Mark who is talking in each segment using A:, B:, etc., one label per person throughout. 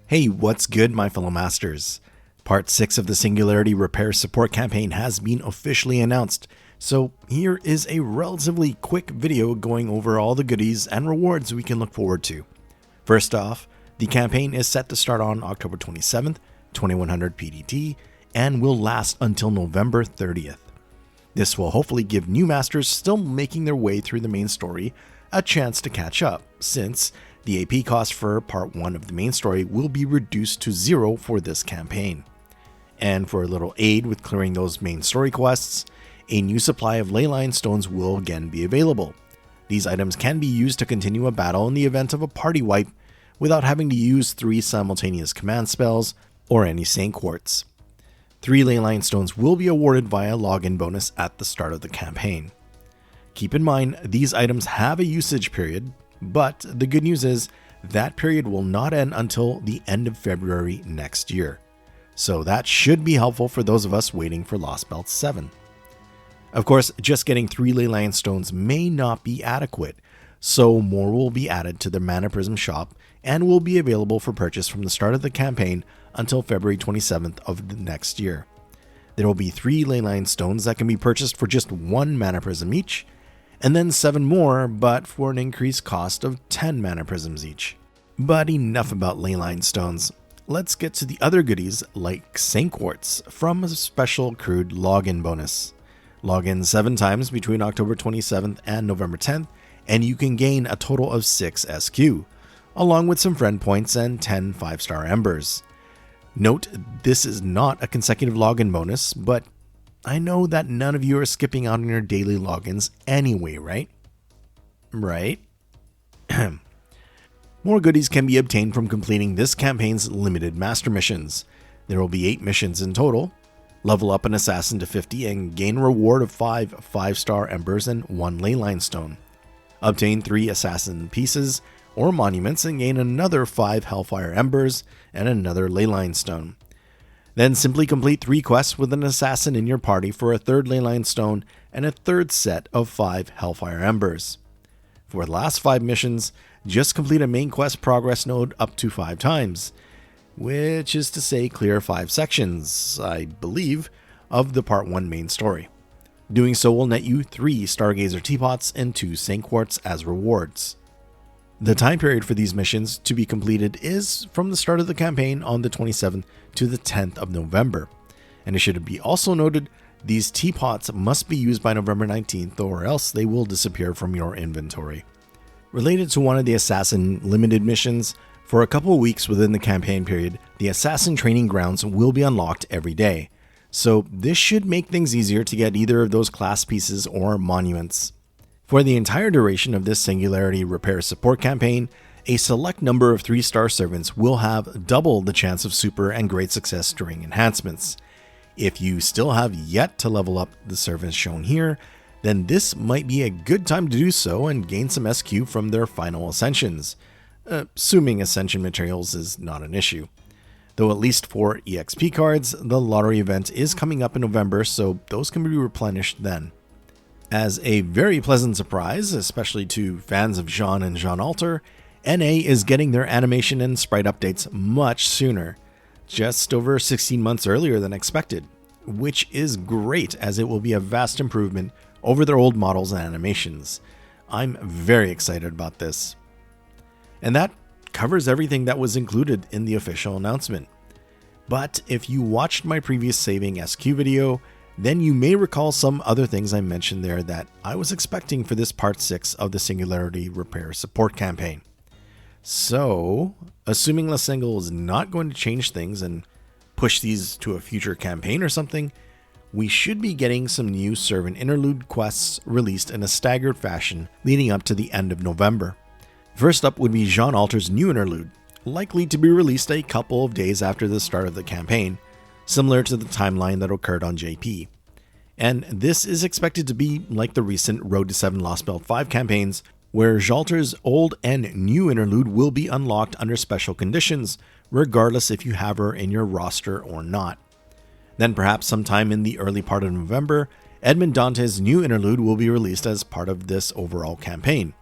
A: Hey, what's good, my fellow masters? Part 6 of the Singularity Repair Support Campaign has been officially announced, so here is a relatively quick video going over all the goodies and rewards we can look forward to. First off, the campaign is set to start on October 27th, 2100 PDT, and will last until November 30th. This will hopefully give new masters still making their way through the main story a chance to catch up, since the AP cost for Part 1 of the main story will be reduced to 0 for this campaign. And for a little aid with clearing those main story quests, a new supply of leyline stones will again be available. These items can be used to continue a battle in the event of a party wipe without having to use 3 simultaneous command spells or any Saint Quartz. 3 leyline stones will be awarded via login bonus at the start of the campaign. Keep in mind, these items have a usage period, but the good news is that period will not end until the end of February next year. So that should be helpful for those of us waiting for Lost Belt 7. Of course, just getting 3 leyline stones may not be adequate, so more will be added to the Mana Prism shop and will be available for purchase from the start of the campaign until February 27th of the next year. There will be 3 leyline stones that can be purchased for just 1 Mana Prism each, and then 7 more, but for an increased cost of 10 Mana Prisms each. But enough about leyline stones. Let's get to the other goodies like Saint Quartz from a special accrued login bonus. Log in 7 times between October 27th and November 10th, and you can gain a total of 6 SQ, along with some friend points and 10 5-star embers. Note, this is not a consecutive login bonus, but I know that none of you are skipping out on your daily logins anyway, right? Right? More goodies can be obtained from completing this campaign's limited master missions. There will be 8 missions in total. Level up an assassin to 50 and gain a reward of 5 5-star embers and 1 leyline stone. Obtain 3 assassin pieces or monuments and gain another 5 hellfire embers and another leyline stone. Then simply complete 3 quests with an assassin in your party for a 3rd leyline stone and a 3rd set of 5 hellfire embers. For the last 5 missions, just complete a main quest progress node up to 5 times, which is to say clear 5 sections, I believe, of the Part 1 main story. Doing so will net you 3 Stargazer teapots and 2 Saint Quartz as rewards. The time period for these missions to be completed is from the start of the campaign on the 27th to the 10th of November. And it should be also noted, these teapots must be used by November 19th or else they will disappear from your inventory. Related to one of the Assassin limited missions, for a couple of weeks within the campaign period, the Assassin training grounds will be unlocked every day. So this should make things easier to get either of those class pieces or monuments. For the entire duration of this Singularity Repair Support Campaign, a select number of 3-star servants will have double the chance of super and great success during enhancements. If you still have yet to level up the servants shown here, then this might be a good time to do so and gain some SQ from their final ascensions, assuming ascension materials is not an issue. Though at least for EXP cards, the lottery event is coming up in November, so those can be replenished then. As a very pleasant surprise, especially to fans of Jean and Jean Alter, NA is getting their animation and sprite updates much sooner, just over 16 months earlier than expected, which is great as it will be a vast improvement over their old models and animations. I'm very excited about this. And that covers everything that was included in the official announcement. But if you watched my previous saving SQ video, then you may recall some other things I mentioned there that I was expecting for this Part 6 of the Singularity Repair Support Campaign. So, assuming Lasengal is not going to change things and push these to a future campaign or something, we should be getting some new Servant Interlude quests released in a staggered fashion leading up to the end of November. First up would be Jean Alter's new interlude, likely to be released a couple of days after the start of the campaign, similar to the timeline that occurred on JP. And this is expected to be like the recent Road to 7 Lost Belt 5 campaigns, where Jalter's old and new interlude will be unlocked under special conditions, regardless if you have her in your roster or not. Then perhaps sometime in the early part of November, Edmond Dante's new interlude will be released as part of this overall campaign,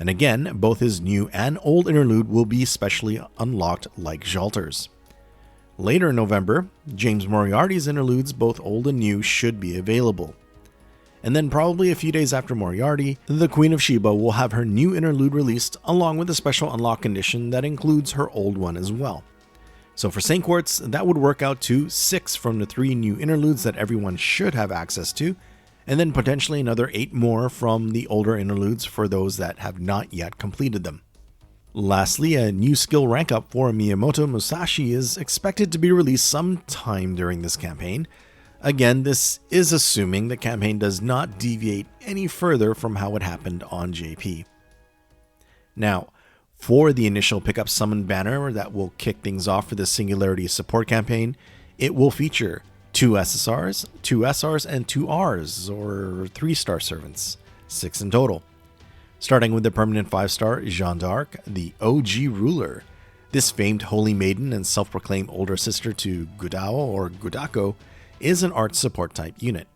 A: And again, both his new and old interlude will be specially unlocked like Jalter's. Later in November, James Moriarty's interludes, both old and new, should be available. And then probably a few days after Moriarty, the Queen of Sheba will have her new interlude released along with a special unlock condition that includes her old one as well. So for St. Quartz, that would work out to 6 from the 3 new interludes that everyone should have access to, and then potentially another 8 more from the older interludes for those that have not yet completed them. Lastly, a new skill rank up for Miyamoto Musashi is expected to be released sometime during this campaign. Again, this is assuming the campaign does not deviate any further from how it happened on JP. Now, for the initial pickup summon banner that will kick things off for the Singularity Support Campaign, it will feature 2 SSRs, 2 SRs, and 2 Rs, or 3-star servants, 6 in total. Starting with the permanent 5-star Jeanne d'Arc, the OG ruler. This famed holy maiden and self-proclaimed older sister to Gudao or Gudako is an art support type unit.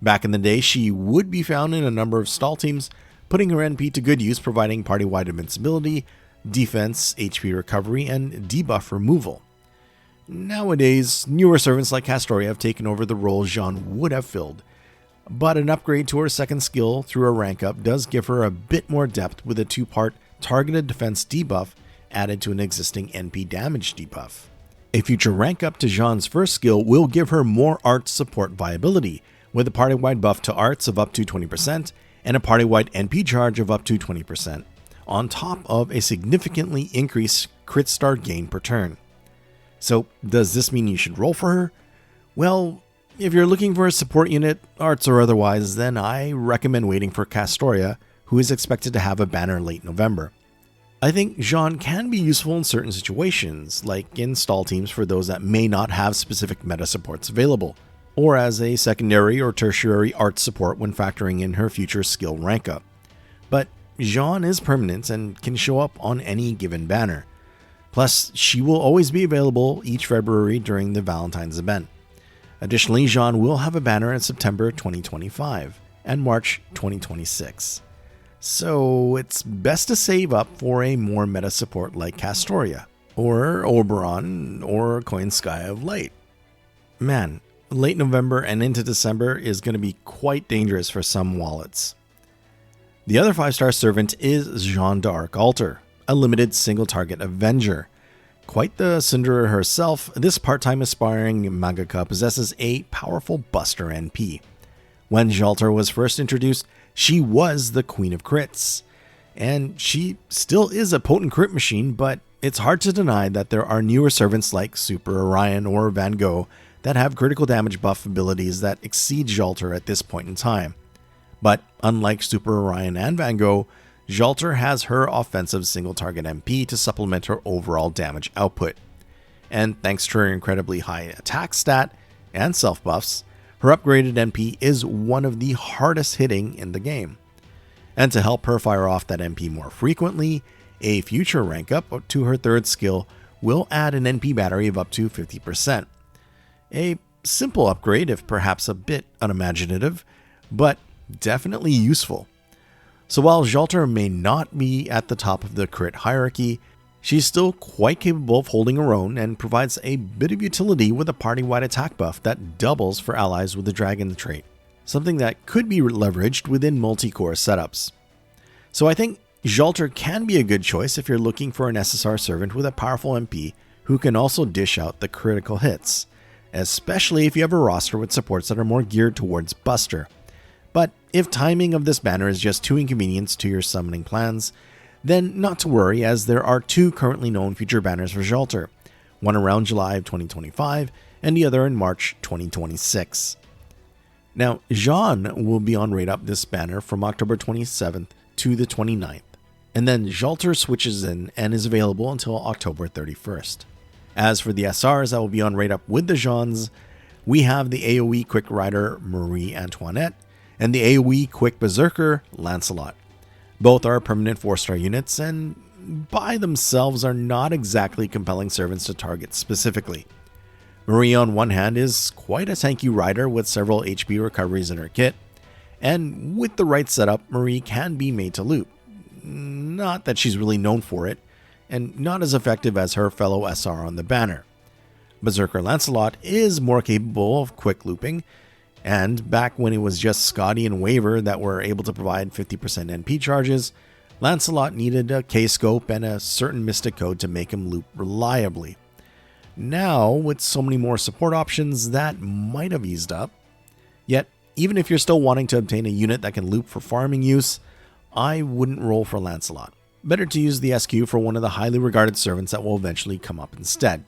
A: Back in the day, she would be found in a number of stall teams, putting her NP to good use, providing party-wide invincibility, defense, HP recovery, and debuff removal. Nowadays, newer servants like Castoria have taken over the role Jeanne would have filled, but an upgrade to her second skill through a rank up does give her a bit more depth with a 2-part targeted defense debuff added to an existing NP damage debuff. A future rank up to Jeanne's first skill will give her more art support viability, with a party-wide buff to arts of up to 20% and a party-wide NP charge of up to 20%, on top of a significantly increased crit star gain per turn. So does this mean you should roll for her? Well, if you're looking for a support unit, arts or otherwise, then I recommend waiting for Castoria, who is expected to have a banner late November. I think Jeanne can be useful in certain situations, like in stall teams for those that may not have specific meta supports available, or as a secondary or tertiary art support when factoring in her future skill rank up. But Jeanne is permanent and can show up on any given banner. Plus, she will always be available each February during the Valentine's event. Additionally, Jeanne will have a banner in September 2025 and March 2026. So it's best to save up for a more meta support like Castoria, or Oberon, or Coin Sky of Light. Man, late November and into December is going to be quite dangerous for some wallets. The other 5-star servant is Jeanne d'Arc Altar, a limited single target Avenger. Quite the Cinderella herself, this part-time aspiring mangaka possesses a powerful buster NP. When Jalter was first introduced, she was the Queen of Crits, and she still is a potent crit machine, but it's hard to deny that there are newer servants like Super Orion or Van Gogh that have critical damage buff abilities that exceed Jalter at this point in time. But unlike Super Orion and Van Gogh, Jalter has her offensive single target MP to supplement her overall damage output. And thanks to her incredibly high attack stat and self buffs, her upgraded MP is one of the hardest hitting in the game. And to help her fire off that MP more frequently, a future rank up to her third skill will add an NP battery of up to 50%. A simple upgrade, if perhaps a bit unimaginative, but definitely useful. So while Jalter may not be at the top of the crit hierarchy, she's still quite capable of holding her own and provides a bit of utility with a party-wide attack buff that doubles for allies with the dragon trait, something that could be leveraged within multi-core setups. So I think Jalter can be a good choice if you're looking for an SSR servant with a powerful MP who can also dish out the critical hits, especially if you have a roster with supports that are more geared towards Buster. But if timing of this banner is just too inconvenient to your summoning plans, then not to worry, as there are 2 currently known future banners for Jalter, one around July of 2025 and the other in March 2026. Now, Jeanne will be on rate up this banner from October 27th to the 29th, and then Jalter switches in and is available until October 31st. As for the SRs that will be on rate up with the Jeannes, we have the AoE Quick Rider Marie Antoinette and the AoE Quick Berserker Lancelot. Both are permanent 4-star units and by themselves are not exactly compelling servants to target specifically. Marie on one hand is quite a tanky rider with several HP recoveries in her kit, and with the right setup, Marie can be made to loop. not that she's really known for it, and not as effective as her fellow SR on the banner. Berserker Lancelot is more capable of quick looping, and back when it was just Scotty and Waver that were able to provide 50% NP charges, Lancelot needed a K-scope and a certain mystic code to make him loop reliably. Now, with so many more support options, that might have eased up. Yet, even if you're still wanting to obtain a unit that can loop for farming use, I wouldn't roll for Lancelot. Better to use the SQ for one of the highly regarded servants that will eventually come up instead.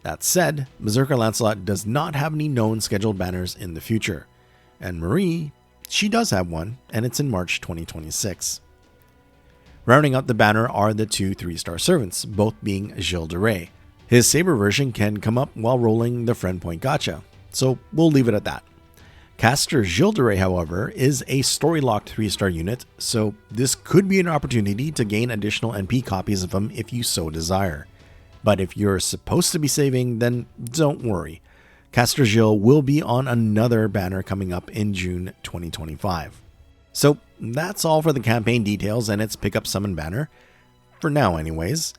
A: That said, Berserker Lancelot does not have any known scheduled banners in the future. And Marie, she does have one, and it's in March 2026. Rounding out the banner are the two 3-star servants, both being Gilles de Rais. His Saber version can come up while rolling the Friend Point Gacha, so we'll leave it at that. Caster Gilles de Rais, however, is a story-locked 3-star unit, so this could be an opportunity to gain additional NP copies of him if you so desire. But if you're supposed to be saving, then don't worry. Caster Gilles will be on another banner coming up in June 2025. So that's all for the campaign details and its pickup summon banner. For now anyways.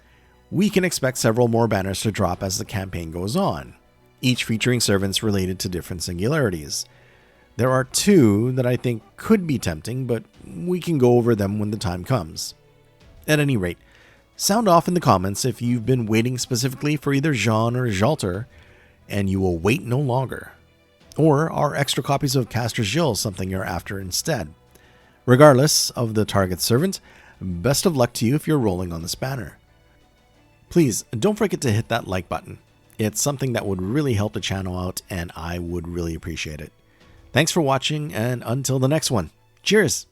A: We can expect several more banners to drop as the campaign goes on, each featuring servants related to different singularities. There are two that I think could be tempting, but we can go over them when the time comes. At any rate, sound off in the comments if you've been waiting specifically for either Jean or Jalter, and you will wait no longer. Or are extra copies of Caster Gilles something you're after instead? Regardless of the target servant, best of luck to you if you're rolling on this banner. Please don't forget to hit that like button. It's something that would really help the channel out, and I would really appreciate it. Thanks for watching, and until the next one, cheers!